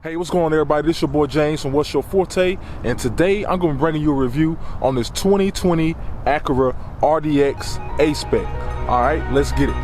Hey, what's going on, everybody? This is your boy James from What's Your Forte, and today I'm going to be bringing you a review on this 2020 Acura RDX A-Spec. All right, let's get it.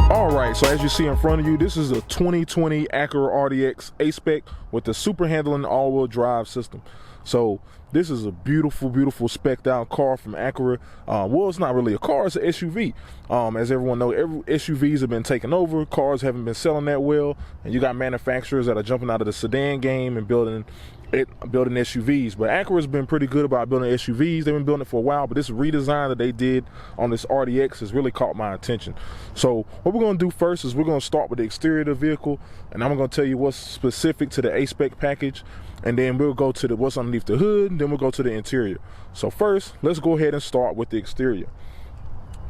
Alright, so as you see in front of you, this is a 2020 Acura RDX A-Spec with the super handling all-wheel drive system. So this is a beautiful, beautiful spec'd out car from Acura. Well, it's not really a car, it's an SUV. As everyone knows, SUVs have been taken over, cars haven't been selling that well, and you got manufacturers that are jumping out of the sedan game and building SUVs. But Acura's been pretty good about building SUVs. They've been building it for a while, but this redesign that they did on this RDX has really caught my attention. So what we're going to do first is we're going to start with the exterior of the vehicle, and I'm going to tell you what's specific to the A-Spec package, and then we'll go to what's underneath the hood, and then we'll go to the interior. So first, let's go ahead and start with the exterior.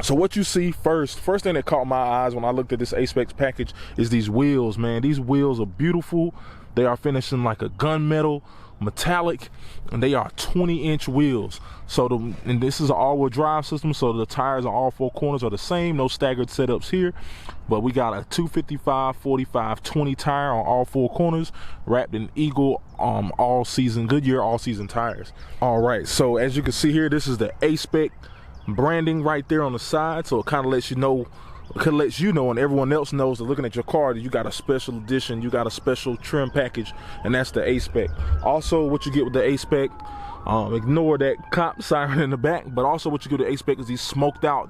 So what you see first thing that caught my eyes when I looked at this A-Spec package is these wheels, man. These wheels are beautiful. They are finishing like a gunmetal metallic, and they are 20-inch wheels. So and this is an all-wheel drive system, so the tires on all four corners are the same, no staggered setups here. But we got a 255, 45, 20 tire on all four corners, wrapped in Eagle Goodyear all-season tires. All right, so as you can see here, this is the A-Spec branding right there on the side, so it kind of lets you know, and everyone else knows that looking at your car that you got a special edition, you got a special trim package, and that's the A-Spec. Also, what you get with the A-Spec, ignore that cop siren in the back, but also what you get with the A-Spec is these smoked out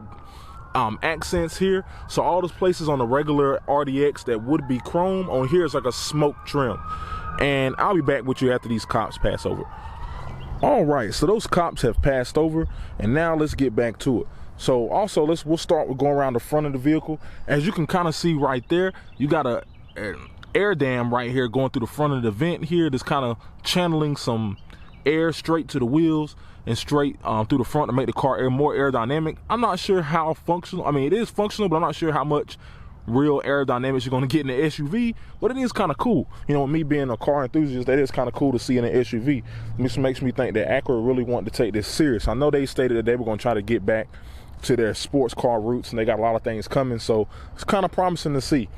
accents here. So all those places on the regular RDX that would be chrome, on here is like a smoke trim. And I'll be back with you after these cops pass over. All right, so those cops have passed over, and now let's get back to it. So also we'll start with going around the front of the vehicle. As you can kind of see right there, you got an air dam right here going through the front of the vent here, that's kind of channeling some air straight to the wheels and straight through the front to make the car more aerodynamic. I'm not sure how functional, I mean it is functional, but I'm not sure how much real aerodynamics you're going to get in the SUV, but it is kind of cool. You know, me being a car enthusiast, that is kind of cool to see in an SUV. This makes me think that Acura really wanted to take this serious. I know they stated that they were going to try to get back to their sports car roots, and they got a lot of things coming, so it's kind of promising to see.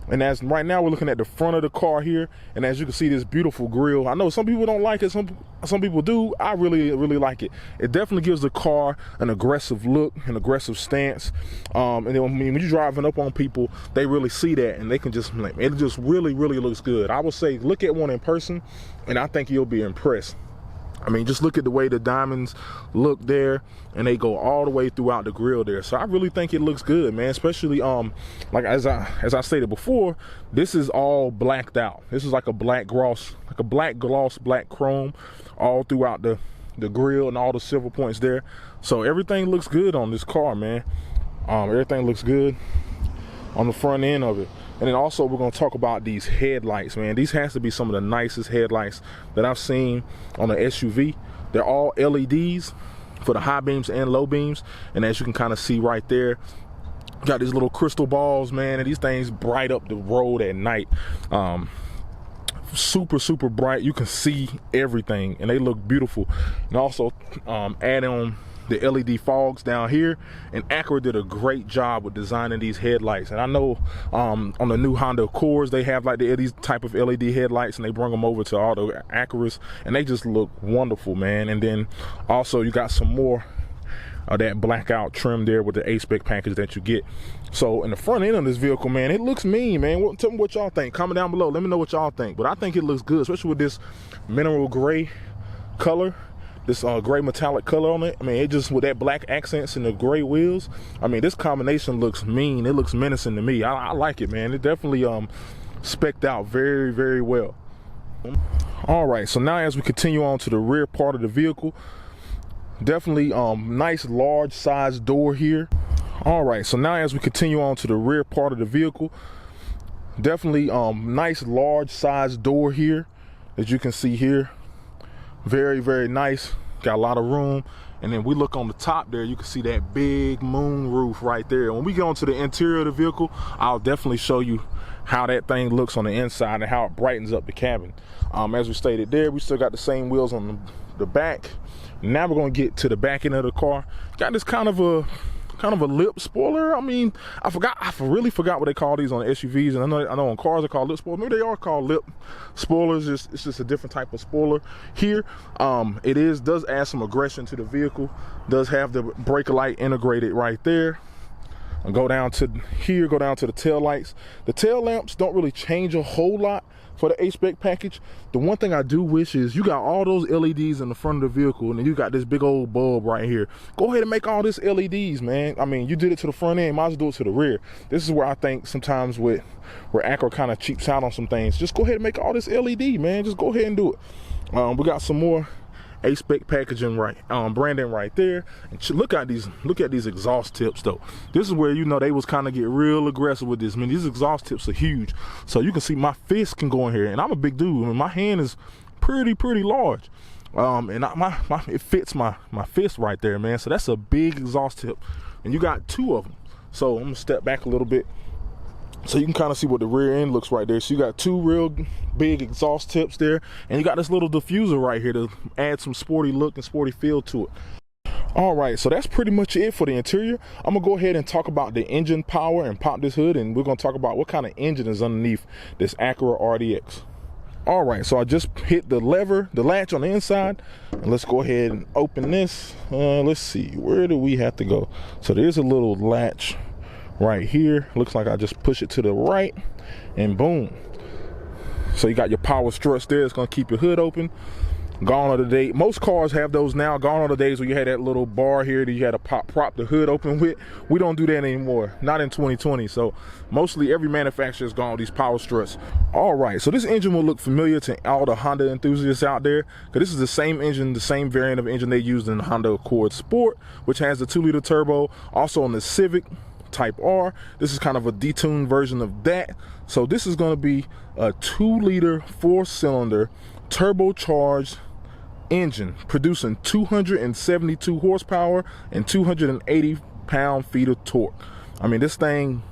And as right now we're looking at the front of the car here, and as you can see, this beautiful grille. I know some people don't like it, some people do. I really like it. It definitely gives the car an aggressive look, an aggressive stance. And then when you're driving up on people, they really see that, and they can just, it just really looks good. I would say look at one in person, and I think you'll be impressed. I mean, just look at the way the diamonds look there, and they go all the way throughout the grille there. So I really think it looks good, man. Especially like as I stated before, this is all blacked out. This is like a black gloss, black chrome all throughout the grille and all the silver points there. So everything looks good on this car, man. Everything looks good on the front end of it. And then also we're going to talk about these headlights, man. These has to be some of the nicest headlights that I've seen on an SUV. They're all LEDs for the high beams and low beams. And as you can kind of see right there, got these little crystal balls, man, and these things bright up the road at night. Super bright. You can see everything, and they look beautiful. And also add on the LED fogs down here, and Acura did a great job with designing these headlights. And I know on the new Honda Accords, they have like these type of LED headlights, and they bring them over to all the Acuras, and they just look wonderful, man. And then also you got some more of that blackout trim there with the A-Spec package that you get. So in the front end of this vehicle, man, it looks mean, man. Tell me what y'all think. Comment down below. Let me know what y'all think. But I think it looks good, especially with this mineral gray color. This gray metallic color on it. I mean, it just, with that black accents and the gray wheels, I mean, this combination looks mean. It looks menacing to me. I like it, man. It definitely spec'd out very well. All right, so now as we continue on to the rear part of the vehicle, definitely nice large size door here. All right, so now as we continue on to the rear part of the vehicle, definitely nice large size door here, as you can see here. Very nice, got a lot of room. And then we look on the top there, you can see that big moon roof right there. When we get onto the interior of the vehicle, I'll definitely show you how that thing looks on the inside and how it brightens up the cabin. As we stated there, we still got the same wheels on the back. Now we're gonna get to the back end of the car. Got this kind of a kind of a lip spoiler. I mean, I really forgot what they call these on SUVs, and I know on cars they're called lip spoilers. Maybe they are called lip spoilers. It's just a different type of spoiler here. It does add some aggression to the vehicle. Does have the brake light integrated right there. And go down to here, go down to the tail lights. The tail lamps don't really change a whole lot for the A-Spec package. The one thing I do wish is you got all those LEDs in the front of the vehicle, and then you got this big old bulb right here. Go ahead and make all this LEDs, man. I mean, you did it to the front end, might as well do it to the rear. This is where I think sometimes where Acura kind of cheaps out on some things. Just go ahead and make all this LED, man. Just go ahead and do it. We got some more A-Spec packaging branding right there, and look at these exhaust tips though. This is where, you know, they was kind of get real aggressive with this. I mean, these exhaust tips are huge, so you can see my fist can go in here, and I'm a big dude. I mean, my hand is pretty large, and it fits my fist right there, man. So that's a big exhaust tip, and you got two of them. So I'm gonna step back a little bit so you can kind of see what the rear end looks right there. So you got two real big exhaust tips there, and you got this little diffuser right here to add some sporty look and sporty feel to it. All right, so that's pretty much it for the interior. I'm gonna go ahead and talk about the engine power and pop this hood, and we're gonna talk about what kind of engine is underneath this Acura RDX. All right, so I just hit the latch on the inside, and let's go ahead and open this. Let's see, where do we have to go? So there's a little latch right here. Looks like I just push it to the right, and boom. So you got your power struts there. It's gonna keep your hood open. Gone are the days. Most cars have those now. Gone are the days where you had that little bar here that you had to prop the hood open with. We don't do that anymore, not in 2020. So mostly every manufacturer's gone with these power struts. All right, so this engine will look familiar to all the Honda enthusiasts out there, because this is the same engine, the same variant of engine they used in the Honda Accord Sport, which has the 2-liter turbo. Also on the Civic Type R, this is kind of a detuned version of that. So this is going to be a 2-liter 4-cylinder turbocharged engine producing 272 horsepower and 280 pound-feet of torque. I mean, this thing,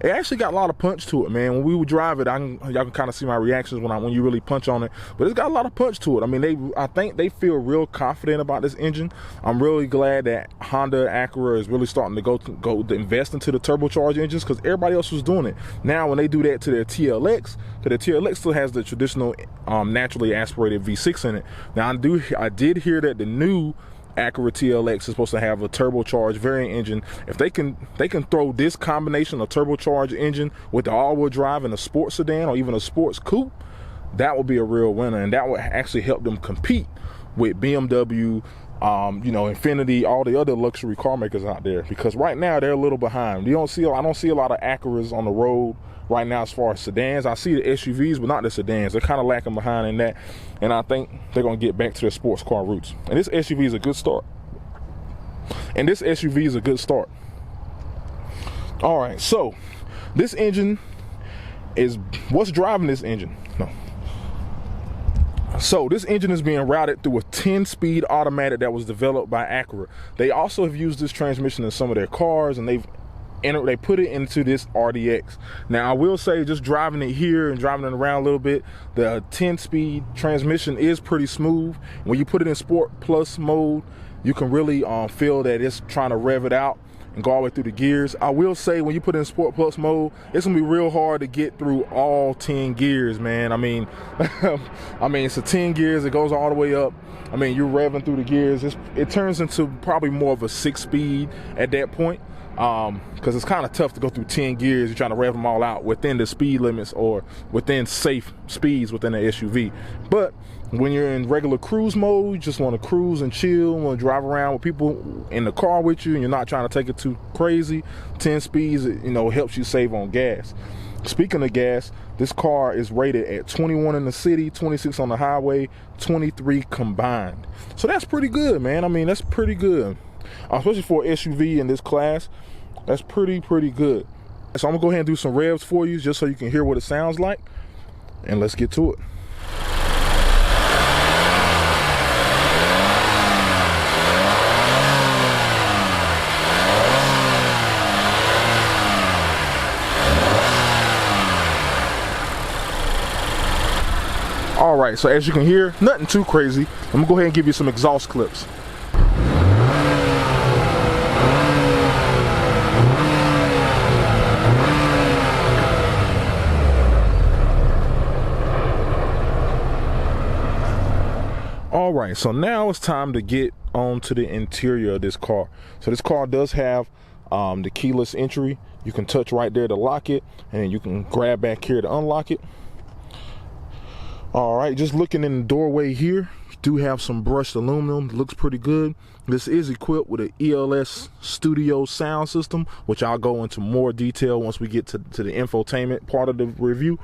it actually got a lot of punch to it, man. When we would drive it, y'all can kind of see my reactions when you really punch on it. But it's got a lot of punch to it. I mean, I think they feel real confident about this engine. I'm really glad that Honda Acura is really starting to go to invest into the turbocharged engines, because everybody else was doing it. Now, when they do that to their TLX, because the TLX still has the traditional naturally aspirated V6 in it. Now, I did hear that the new Acura TLX is supposed to have a turbocharged variant engine. If they can throw this combination of turbocharged engine with the all-wheel drive in a sports sedan or even a sports coupe, that would be a real winner, and that would actually help them compete with BMW, you know, Infiniti, all the other luxury car makers out there. Because right now they're a little behind. I don't see a lot of Acuras on the road right now as far as sedans. I see the SUVs, but not the sedans. They're kind of lacking behind in that, and I think they're going to get back to their sports car roots. And this SUV is a good start. All right, so this engine is, what's driving this engine? No. So this engine is being routed through a 10-speed automatic that was developed by Acura. They also have used this transmission in some of their cars, and they put it into this RDX. Now, I will say, just driving it here and driving it around a little bit, the 10-speed transmission is pretty smooth. When you put it in Sport Plus mode, you can really feel that it's trying to rev it out and go all the way through the gears. I will say, when you put it in Sport Plus mode, it's gonna be real hard to get through all 10 gears, man. I mean, it's a 10 gears, it goes all the way up. I mean, you're revving through the gears. It turns into probably more of a 6-speed at that point. Because it's kind of tough to go through 10 gears. You're trying to rev them all out within the speed limits or within safe speeds within the SUV. But when you're in regular cruise mode, you just want to cruise and chill, want to drive around with people in the car with you, and you're not trying to take it too crazy. 10 speeds, you know, helps you save on gas. Speaking of gas, this car is rated at 21 in the city, 26 on the highway, 23 combined. So that's pretty good, man. I mean, that's pretty good. Especially for an SUV in this class, that's pretty good. So I'm gonna go ahead and do some revs for you just so you can hear what it sounds like, and let's get to it. All right, so as you can hear, nothing too crazy. I'm gonna go ahead and give you some exhaust clips. right, so now it's time to get on to the interior of this car. So this car does have the keyless entry. You can touch right there to lock it, and then you can grab back here to unlock it. All right, just looking in the doorway here, you do have some brushed aluminum. It looks pretty good. This is equipped with an ELS Studio sound system, which I'll go into more detail once we get to the infotainment part of the review.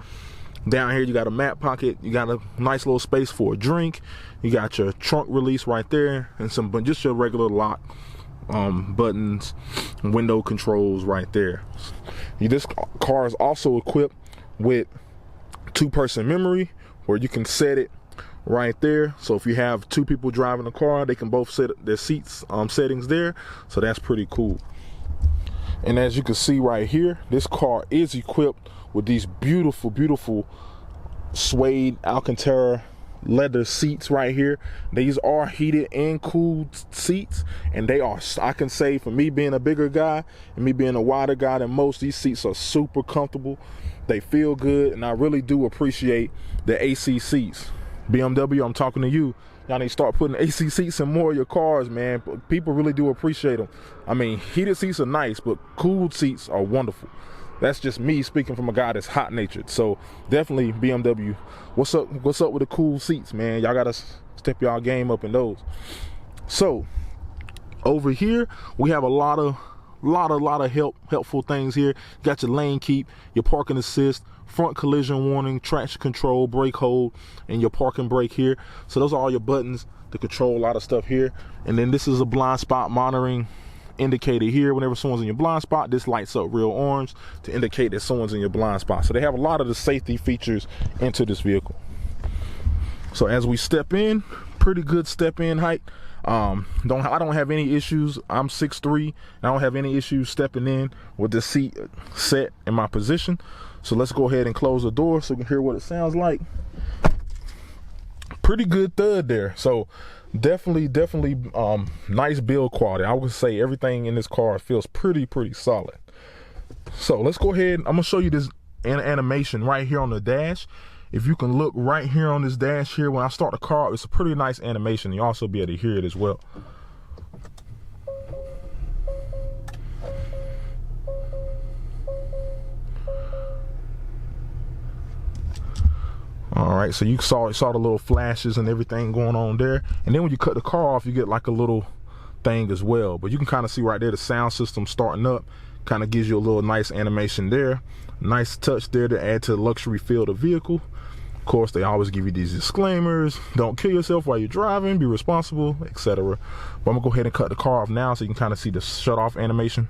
Down here, you got a map pocket. You got a nice little space for a drink. You got your trunk release right there, and just your regular lock buttons, window controls right there. This car is also equipped with 2-person memory, where you can set it right there. So if you have 2 people driving the car, they can both set their seats settings there. So that's pretty cool. And as you can see right here, this car is equipped with these beautiful, beautiful suede Alcantara leather seats right here. These are heated and cooled seats, and they are, I can say, for me being a bigger guy and me being a wider guy than most, these seats are super comfortable. They feel good, and I really do appreciate the AC seats. BMW, I'm talking to you. Y'all need to start putting AC seats in more of your cars, man. People really do appreciate them. I mean, heated seats are nice, but cooled seats are wonderful. That's just me speaking from a guy that's hot-natured. So definitely BMW, what's up with the cool seats, man? Y'all gotta step y'all game up in those. So over here we have a lot of helpful things here. You got your lane keep, your parking assist, front collision warning, traction control, brake hold, and your parking brake here. So those are all your buttons to control a lot of stuff here. And then this is a blind spot monitoring indicator here. Whenever someone's in your blind spot, this lights up real orange to indicate that someone's in your blind spot. So they have a lot of the safety features into this vehicle. So as we step in, pretty good step in height. I don't have any issues. I'm 6'3", and I don't have any issues stepping in with the seat set in my position. So let's go ahead and close the door so you can hear what it sounds like. Pretty good thud there. So definitely nice build quality. I would say everything in this car feels pretty solid. So let's go ahead. I'm gonna show you this animation right here on the dash. If you can look right here on this dash here, when I start the car, it's a pretty nice animation. You also be able to hear it as well. All right, so you saw the little flashes and everything going on there. And then when you cut the car off, you get like a little thing as well. But you can kind of see right there the sound system starting up. Kind of gives you a little nice animation there. Nice touch there to add to the luxury feel of the vehicle. Of course, they always give you these disclaimers. Don't kill yourself while you're driving. Be responsible, etc. But I'm going to go ahead and cut the car off now so you can kind of see the shut off animation.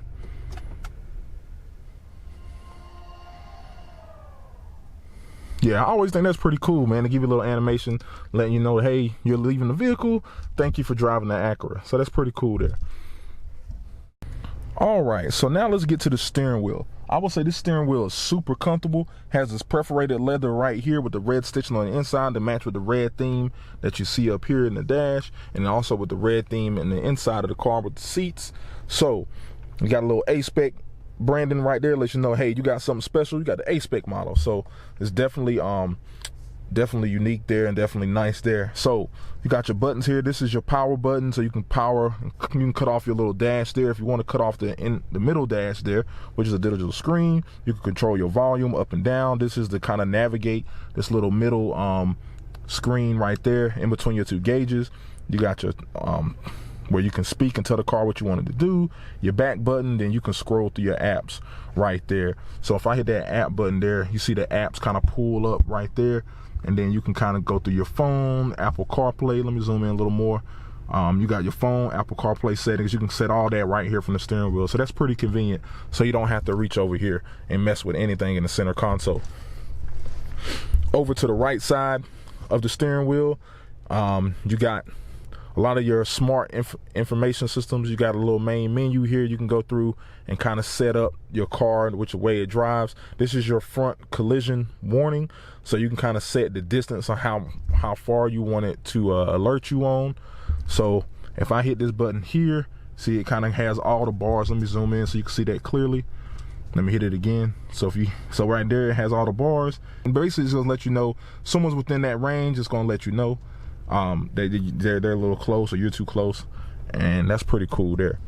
Yeah, I always think that's pretty cool, man, to give you a little animation, letting you know, hey, you're leaving the vehicle. Thank you for driving the Acura. So that's pretty cool there. All right, so now let's get to the steering wheel. I will say this steering wheel is super comfortable. Has this perforated leather right here with the red stitching on the inside to match with the red theme that you see up here in the dash, and also with the red theme in the inside of the car with the seats. So you got a little A-Spec branding right there, lets you know, hey, you got something special. You got the A-Spec model, so it's definitely unique there and definitely nice there. So you got your buttons here. This is your power button, so you can power. You can cut off your little dash there if you want to cut off the middle dash there, which is a digital screen. You can control your volume up and down. This is to kind of navigate this little middle screen right there in between your 2 gauges. You got your where you can speak and tell the car what you wanted to do. Your back button, then you can scroll through your apps right there. So if I hit that app button there, you see the apps kind of pull up right there, and then you can kind of go through your phone, Apple CarPlay. Let me zoom in a little more. You got your phone, Apple CarPlay settings. You can set all that right here from the steering wheel. So that's pretty convenient. So you don't have to reach over here and mess with anything in the center console. Over to the right side of the steering wheel, you got a lot of your smart information systems. You got a little main menu here. You can go through and kind of set up your car and which way it drives. This is your front collision warning, so you can kind of set the distance on how far you want it to alert you on. So if I hit this button here, see it kind of has all the bars. Let me zoom in so you can see that clearly. Let me hit it again. So right there, it has all the bars, and basically it's gonna let you know someone's within that range. It's gonna let you know. they're a little close or you're too close, and that's pretty cool there.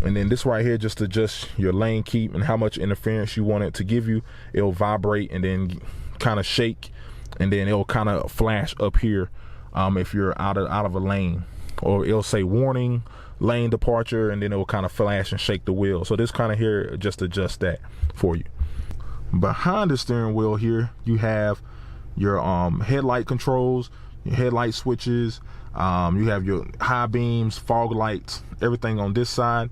And then this right here just adjusts your lane keep and how much interference you want it to give you. It'll vibrate and then kind of shake, and then it'll kind of flash up here if you're out of a lane, or it'll say warning, lane departure, and then it will kind of flash and shake the wheel. So this kind of here just adjusts that for you. Behind the steering wheel here, you have your headlight controls, your headlight switches, you have your high beams, fog lights, everything on this side.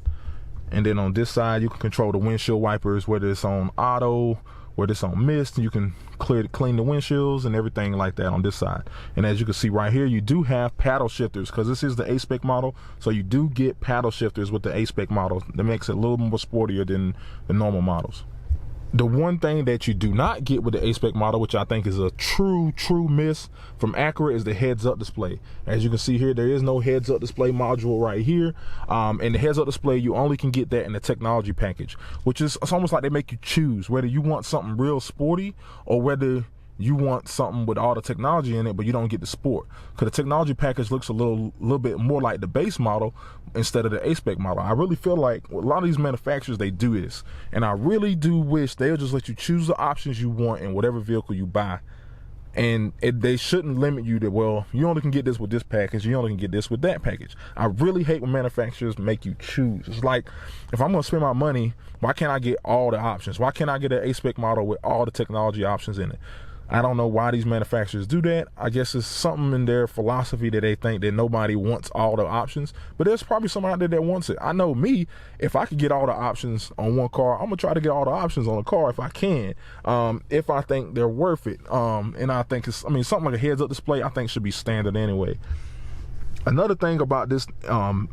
And then on this side, you can control the windshield wipers, whether it's on auto, whether it's on mist. You can clean the windshields and everything like that on this side. And as you can see right here, you do have paddle shifters, because this is the A-Spec model, so you do get paddle shifters with the A-Spec model. That makes it a little more sportier than the normal models. The one thing that you do not get with the A-Spec model, which I think is a true miss from Acura, is the heads-up display. As you can see here, there is no heads-up display module right here. And the heads-up display, you only can get that in the technology package, which is, it's almost like they make you choose whether you want something real sporty or whether you want something with all the technology in it, but you don't get the sport. Because the technology package looks a little bit more like the base model instead of the A-Spec model. I really feel like a lot of these manufacturers, they do this, and I really do wish they'll just let you choose the options you want in whatever vehicle you buy. And they shouldn't limit you to, well, you only can get this with this package, you only can get this with that package. I really hate when manufacturers make you choose. It's like, if I'm gonna spend my money, why can't I get all the options? Why can't I get an A-Spec model with all the technology options in it? I don't know why these manufacturers do that. I guess it's something in their philosophy that they think that nobody wants all the options, but there's probably someone out there that wants it. I know me, if I could get all the options on one car, I'm gonna try to get all the options on a car if I can, if I think they're worth it. And I think it's, I mean, something like a heads-up display, I think should be standard anyway. Another thing about this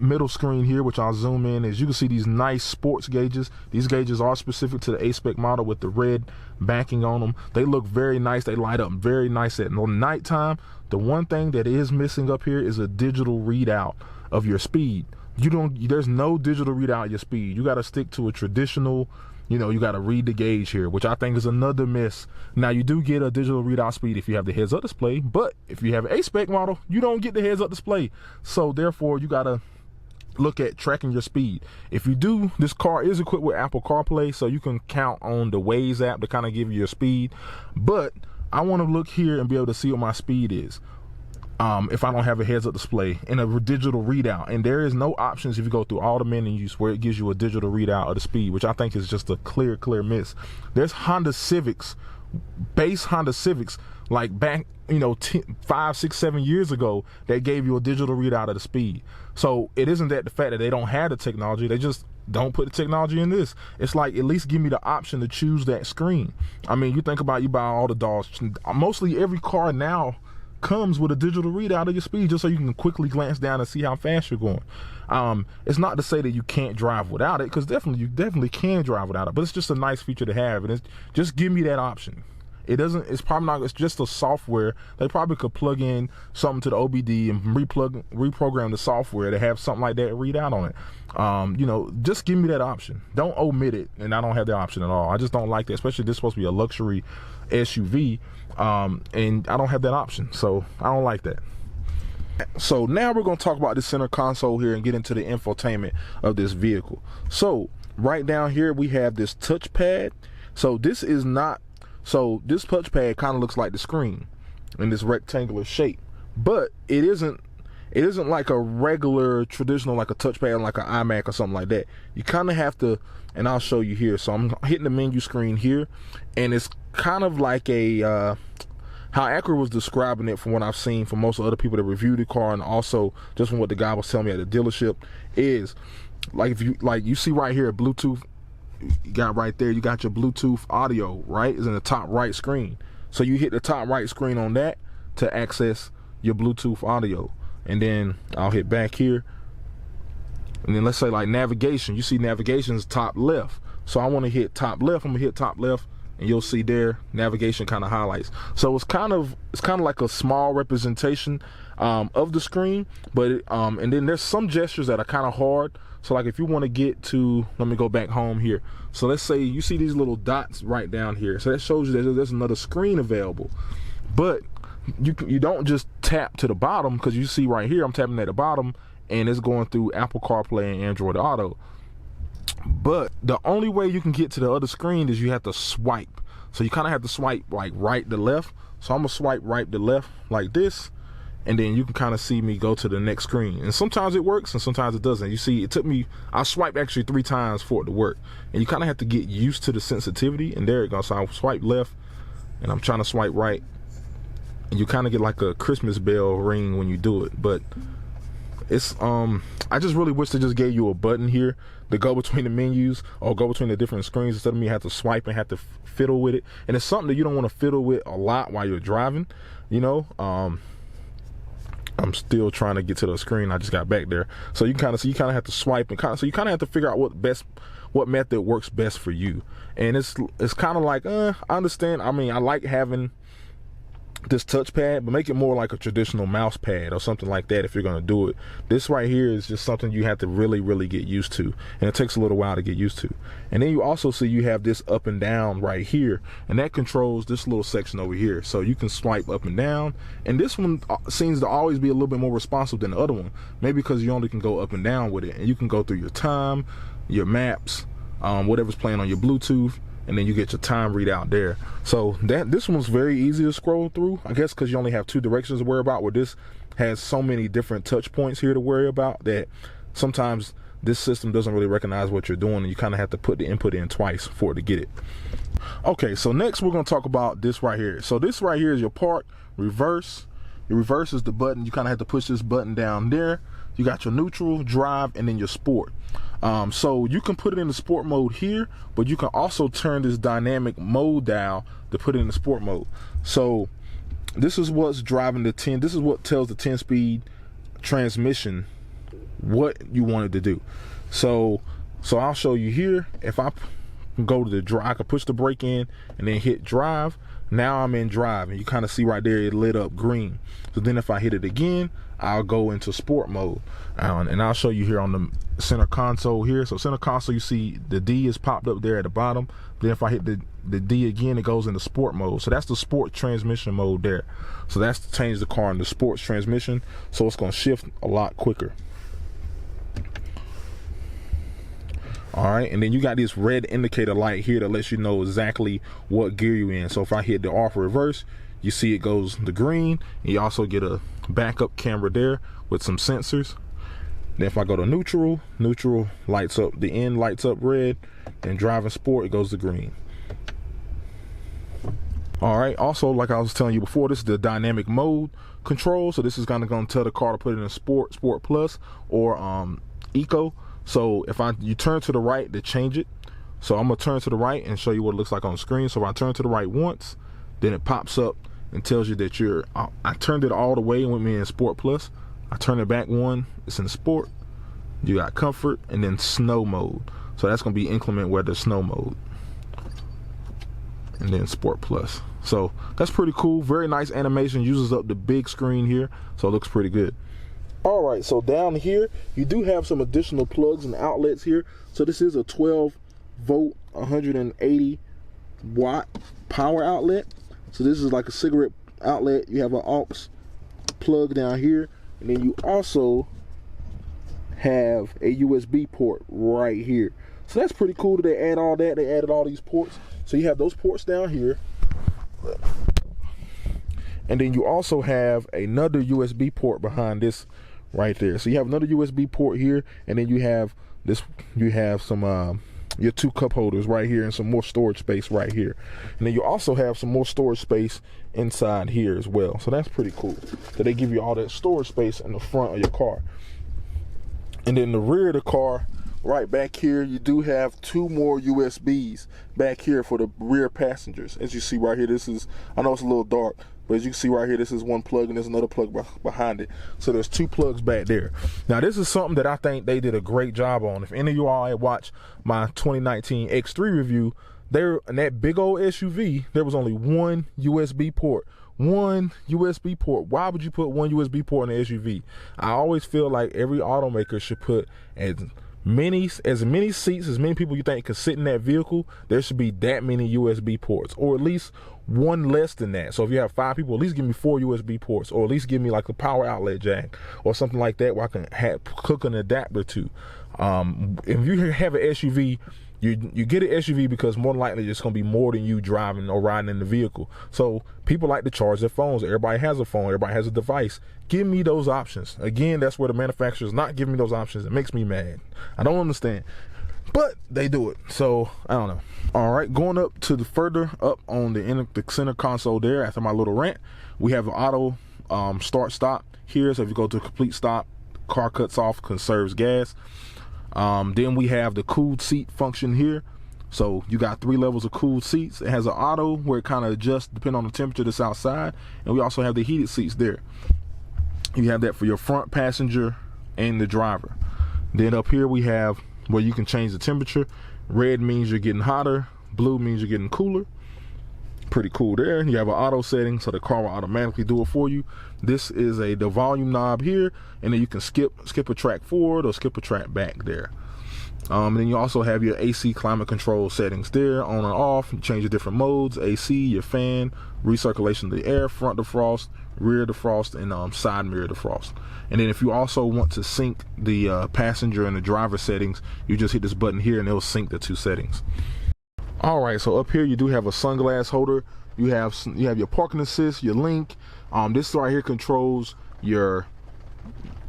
middle screen here, which I'll zoom in, is you can see these nice sports gauges. These gauges are specific to the A-Spec model with the red backing on them. They look very nice. They light up very nice at nighttime. The one thing that is missing up here is a digital readout of your speed. There's no digital readout of your speed. You got to stick to a traditional, you know, you got to read the gauge here, which I think is another miss. Now, you do get a digital readout speed if you have the heads-up display, but if you have an A-Spec model, you don't get the heads-up display. So therefore, you got to look at tracking your speed. If you do, this car is equipped with Apple CarPlay, so you can count on the Waze app to kind of give you your speed. But I want to look here and be able to see what my speed is. If I don't have a heads-up display and a digital readout, and there is no options if you go through all the menus where it gives you a digital readout of the speed, which I think is just a clear miss. There's Honda Civics, base Honda Civics, like back, you know, 5, 6, 7 years ago, that gave you a digital readout of the speed. So it isn't that the fact that they don't have the technology, they just don't put the technology in this. It's like, at least give me the option to choose that screen. I mean, you think about, you buy all the dolls, mostly every car now comes with a digital readout of your speed, just so you can quickly glance down and see how fast you're going. It's not to say that you can't drive without it, because you definitely can drive without it, but it's just a nice feature to have, and it's just give me that option. It's probably not, it's just a software. They probably could plug in something to the OBD and reprogram the software to have something like that read out on it. You know, just give me that option. Don't omit it, and I don't have the option at all. I just don't like that, especially this is supposed to be a luxury SUV, and I don't have that option, so I don't like that. So now we're going to talk about the center console here and get into the infotainment of this vehicle. So right down here we have this touchpad. So this touchpad kind of looks like the screen in this rectangular shape, but it isn't like a regular traditional, like a touchpad like an iMac or something like that. You kind of have to, and I'll show you here. So I'm hitting the menu screen here, and it's kind of like a how Acura was describing it, from what I've seen from most of the other people that reviewed the car, and also just from what the guy was telling me at the dealership, is like, if you see right here, Bluetooth, you got right there, you got your Bluetooth audio, right? Is in the top right screen. So you hit the top right screen on that to access your Bluetooth audio. And then I'll hit back here, and then let's say like navigation, you see navigation's top left. So I want to hit top left, I'm gonna hit top left, and you'll see there navigation kind of highlights. So it's kind of like a small representation of the screen, but and then there's some gestures that are kind of hard. So like if you want to get to, let me go back home here. So let's say you see these little dots right down here. So that shows you that there's another screen available. But you don't just tap to the bottom, because you see right here I'm tapping at the bottom and it's going through Apple CarPlay and Android Auto. But the only way you can get to the other screen is you have to swipe. So you kind of have to swipe like right to left. So I'm gonna swipe right to left like this, and then you can kind of see me go to the next screen. And sometimes it works and sometimes it doesn't. You see, it took me, I swiped actually 3 times for it to work. And you kind of have to get used to the sensitivity. And there it goes. So I swipe left and I'm trying to swipe right. And you kind of get like a Christmas bell ring when you do it. But it's, I just really wish they just gave you a button here to go between the menus or go between the different screens instead of me have to swipe and have to fiddle with it. And it's something that you don't want to fiddle with a lot while you're driving, you know. I'm still trying to get to the screen. I just got back there. So you kind of have to swipe and so you kind of have to figure out what method works best for you. And it's kind of like, I understand. I mean, I like having this touchpad, but make it more like a traditional mouse pad or something like that if you're going to do it. This right here is just something you have to really get used to, and it takes a little while to get used to. And then you also see you have this up and down right here, and that controls this little section over here. So you can swipe up and down, and this one seems to always be a little bit more responsive than the other one, maybe because you only can go up and down with it, and you can go through your time, your maps, whatever's playing on your Bluetooth, and then you get your time readout there. So this one's very easy to scroll through, I guess because you only have 2 directions to worry about, where this has so many different touch points here to worry about that sometimes this system doesn't really recognize what you're doing, and you kind of have to put the input in twice for it to get it. Okay, so next we're going to talk about this right here. So this right here is your park, reverse. Your reverse is the button. You kind of have to push this button down there. You got your neutral, drive, and then your sport. So you can put it in the sport mode here, but you can also turn this dynamic mode dial to put it in the sport mode. So this is what's driving the 10. This is what tells the 10-speed transmission what you want it to do. So I'll show you here. If I go to the drive, I can push the brake in and then hit drive. Now I'm in drive, and you kind of see right there it lit up green. So then if I hit it again, I'll go into sport mode, and I'll show you here on the center console here. So center console, you see the D is popped up there at the bottom. Then if I hit the D again, it goes into sport mode. So that's the sport transmission mode there. So that's to change the car into sports transmission, so it's going to shift a lot quicker. All right, and then you got this red indicator light here that lets you know exactly what gear you're in. So if I hit the off reverse, you see it goes to green, and you also get a backup camera there with some sensors. Then if I go to neutral, neutral lights up, the end lights up red, and driving sport, it goes to green. All right, also, like I was telling you before, this is the dynamic mode control. So this is kind of going to tell the car to put it in sport, sport plus, or eco. So if you turn to the right to change it, so I'm gonna turn to the right and show you what it looks like on the screen. So if I turn to the right once, then it pops up and tells you that I turned it all the way and went me in sport plus. I turn it back one, it's in sport. You got comfort, and then snow mode. So that's gonna be inclement weather snow mode, and then sport plus. So that's pretty cool. Very nice animation. Uses up the big screen here, so it looks pretty good. All right, so down here you do have some additional plugs and outlets here. So this is a 12-volt 180 watt power outlet. So this is like a cigarette outlet. You have an aux plug down here, and then you also have a USB port right here. So that's pretty cool that they add all that. They added all these ports. So you have those ports down here, and then you also have another USB port behind this right there. So you have another USB port here, and then you have this, you have some your 2 cup holders right here, and some more storage space right here. And then you also have some more storage space inside here as well. So that's pretty cool that they give you all that storage space in the front of your car. And then the rear of the car, right back here, you do have 2 more USBs back here for the rear passengers. As you see right here, this is, I know it's a little dark, but as you can see right here, this is one plug and there's another plug behind it. So there's 2 plugs back there. Now this is something that I think they did a great job on. If any of you all had watched my 2019 X3 review, there in that big old SUV, there was only 1 USB port. 1 USB port. Why would you put 1 USB port in an SUV? I always feel like every automaker should put as as many seats, as many people you think could sit in that vehicle, there should be that many USB ports, or at least one less than that. So if you have 5 people, at least give me 4 USB ports, or at least give me like a power outlet jack or something like that where I can hook an adapter to. If you have an SUV, you get an SUV because more than likely it's going to be more than you driving or riding in the vehicle. So people like to charge their phones. Everybody has a phone. Everybody has a device. Give me those options. Again, that's where the manufacturer's not giving me those options. It makes me mad. I don't understand. But they do it. So, I don't know. All right, going up to the further up on the center console there after my little rant, we have an auto start stop here. So if you go to a complete stop, car cuts off, conserves gas. Then we have the cooled seat function here. So you got 3 levels of cooled seats. It has an auto where it kind of adjusts depending on the temperature that's outside. And we also have the heated seats there. You have that for your front passenger and the driver. Then up here we have where you can change the temperature. Red means you're getting hotter. Blue means you're getting cooler. Pretty cool there. You have an auto setting, so the car will automatically do it for you. This is the volume knob here, and then you can skip a track forward or skip a track back there. And then you also have your AC climate control settings there, on and off. You change your different modes: AC, your fan, recirculation of the air, front defrost, rear defrost, and side mirror defrost. And then if you also want to sync the passenger and the driver settings, you just hit this button here and it'll sync the 2 settings. All right, so up here you do have a sunglass holder. You have your parking assist, your link. This right here controls your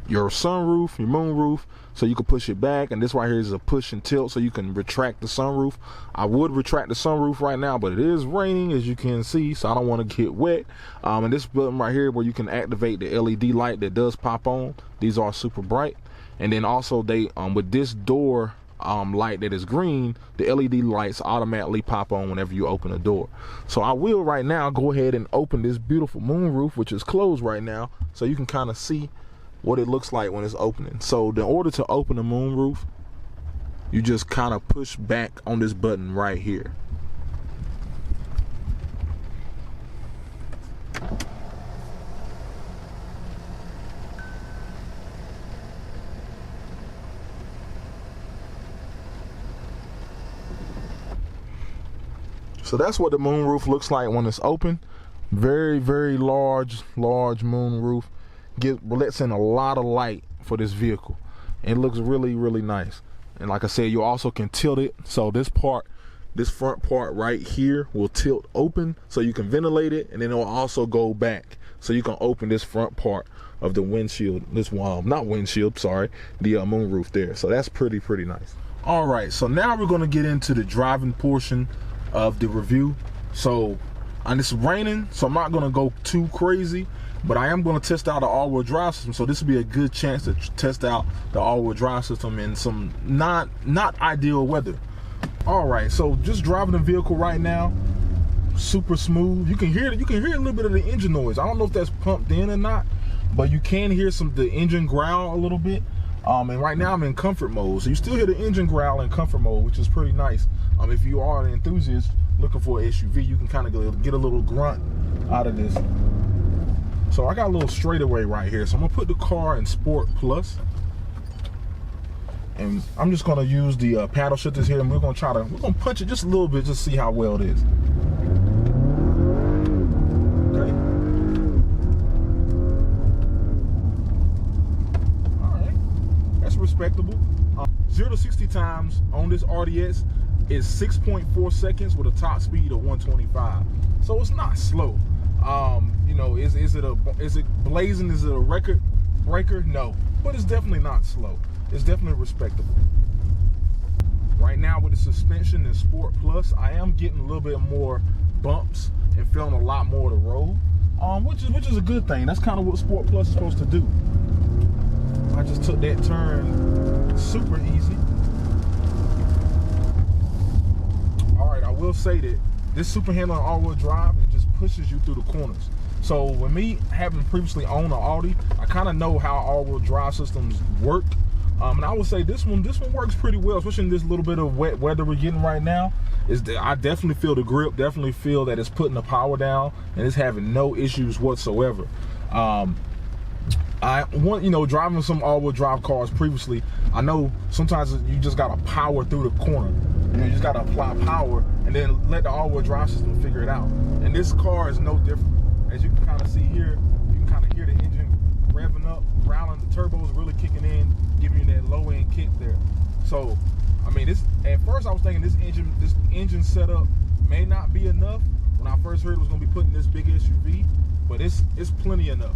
sunroof, your moonroof, so you can push it back. And this right here is a push and tilt, so you can retract the sunroof. I would retract the sunroof right now, but it is raining, as you can see, so I don't want to get wet. And this button right here where you can activate the LED light that does pop on. These are super bright. And then also they with this door light that is green, the LED lights automatically pop on whenever you open a door. So I will right now go ahead and open this beautiful moonroof, which is closed right now, so you can kind of see what it looks like when it's opening. So in order to open the moonroof, you just kind of push back on this button right here. So that's what the moonroof looks like when it's open. Very, very large moonroof. Lets in a lot of light for this vehicle. And it looks really, really nice. And like I said, you also can tilt it. So this front part right here will tilt open so you can ventilate it, and then it will also go back so you can open this front part of the windshield, not windshield, sorry, the moonroof there. So that's pretty nice. All right, so now we're gonna get into the driving portion of the review. So, and it's raining, so I'm not gonna go too crazy, but I am gonna test out the all-wheel drive system. So this will be a good chance to test out the all-wheel drive system in some not ideal weather. All right, so just driving the vehicle right now, super smooth. You can hear a little bit of the engine noise. I don't know if that's pumped in or not, but you can hear the engine growl a little bit. And right now I'm in comfort mode, so you still hear the engine growl in comfort mode, which is pretty nice. If you are an enthusiast looking for an SUV, you can kind of get a little grunt out of this. So I got a little straightaway right here, so I'm gonna put the car in Sport Plus, and I'm just gonna use the paddle shifters here, and we're gonna punch it just a little bit, just see how well it is. Okay. All right, that's respectable. 0 to 60 times on this RDX is 6.4 seconds with a top speed of 125. So it's not slow. You know, is it blazing? Is it a record breaker? No, but it's definitely not slow. It's definitely respectable. Right now with the suspension in Sport Plus, I am getting a little bit more bumps and feeling a lot more of the road, which is a good thing. That's kind of what Sport Plus is supposed to do. I just took that turn super easy. All right, I will say that this super handling all-wheel drive, it just pushes you through the corners. So with me having previously owned an Audi, I kind of know how all-wheel drive systems work. And I would say this one works pretty well, especially in this little bit of wet weather we're getting right now. I definitely feel the grip, definitely feel that it's putting the power down, and it's having no issues whatsoever. driving some all-wheel drive cars previously, I know sometimes you just gotta power through the corner. You just gotta apply power and then let the all-wheel drive system figure it out. And this car is no different. As you can kind of see here, you can kind of hear the engine revving up, growling, the turbos really kicking in, giving you that low-end kick there. So, I mean, at first I was thinking this engine setup may not be enough. When I first heard it was gonna be put in this big SUV, but it's plenty enough.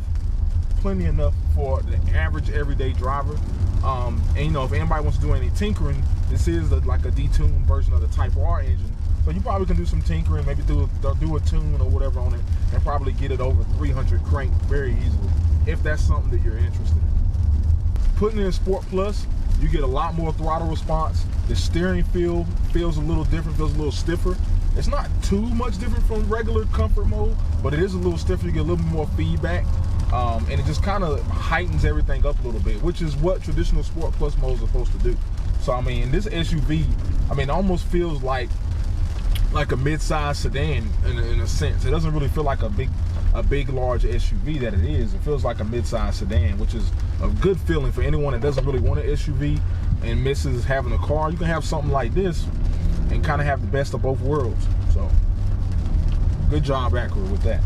Plenty enough for the average everyday driver. And if anybody wants to do any tinkering, this is like a detuned version of the Type R engine. So you probably can do some tinkering, maybe do a tune or whatever on it, and probably get it over 300 crank very easily, if that's something that you're interested in. Putting it in Sport Plus, you get a lot more throttle response. The steering feel feels a little different, feels a little stiffer. It's not too much different from regular comfort mode, but it is a little stiffer. You get a little more feedback. And it just kind of heightens everything up a little bit, which is what traditional Sport Plus modes are supposed to do. So I mean, this SUV, I mean, it almost feels like a mid-size sedan in a sense. It doesn't really feel like a big large SUV that it is. It feels like a mid-size sedan, which is a good feeling for anyone that doesn't really want an SUV and misses having a car. You can have something like this and kind of have the best of both worlds. So good job, Acura, with that.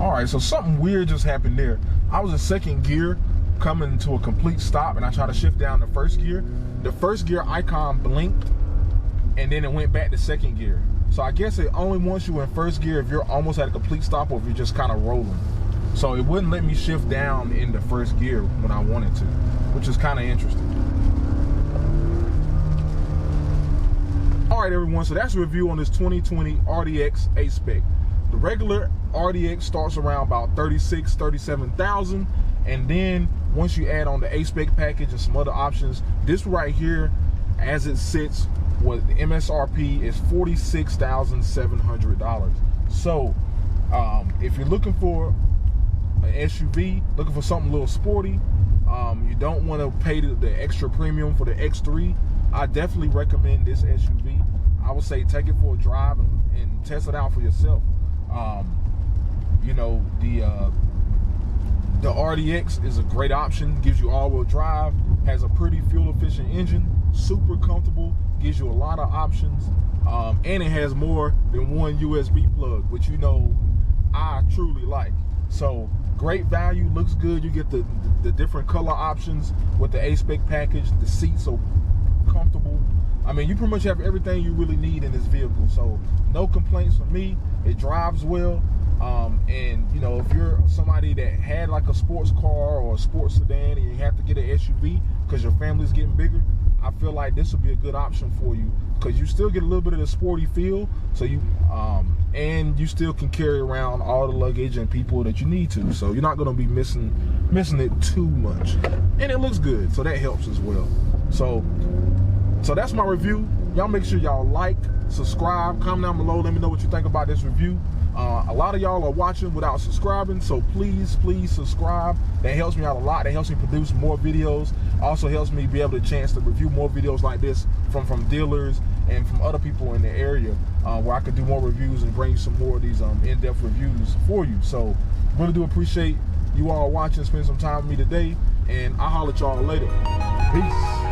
All right, so something weird just happened there. I was in second gear coming to a complete stop, and I tried to shift down to first gear. The first gear icon blinked, and then it went back to second gear. So I guess it only wants you in first gear if you're almost at a complete stop or if you're just kind of rolling. So it wouldn't let me shift down into first gear when I wanted to, which is kind of interesting. All right, everyone, so that's a review on this 2020 RDX A-Spec. The regular RDX starts around about 36, 37,000, and then once you add on the A-Spec package and some other options, this right here, as it sits, with the MSRP is $46,700. So if you're looking for an SUV, looking for something a little sporty, you don't want to pay the extra premium for the X3, I definitely recommend this SUV. I would say take it for a drive and test it out for yourself. The RDX is a great option, gives you all-wheel drive, has a pretty fuel-efficient engine, super comfortable, gives you a lot of options, and it has more than one USB plug, which I truly like. So great value, looks good. You get the different color options with the A-Spec package. The seats are comfortable. I mean, you pretty much have everything you really need in this vehicle. So no complaints from me. It drives well. And if you're somebody that had like a sports car or a sports sedan and you have to get an SUV because your family's getting bigger, I feel like this would be a good option for you because you still get a little bit of the sporty feel. So and you still can carry around all the luggage and people that you need to. So you're not going to be missing it too much. And it looks good, so that helps as well. So that's my review. Y'all make sure y'all like, subscribe, comment down below. Let me know what you think about this review. A lot of y'all are watching without subscribing, so please subscribe. That helps me out a lot. That helps me produce more videos. Also helps me be able to chance to review more videos like this from dealers and from other people in the area, where I could do more reviews and bring you some more of these in-depth reviews for you. So really do appreciate you all watching, spend some time with me today, and I'll holler at y'all later. Peace.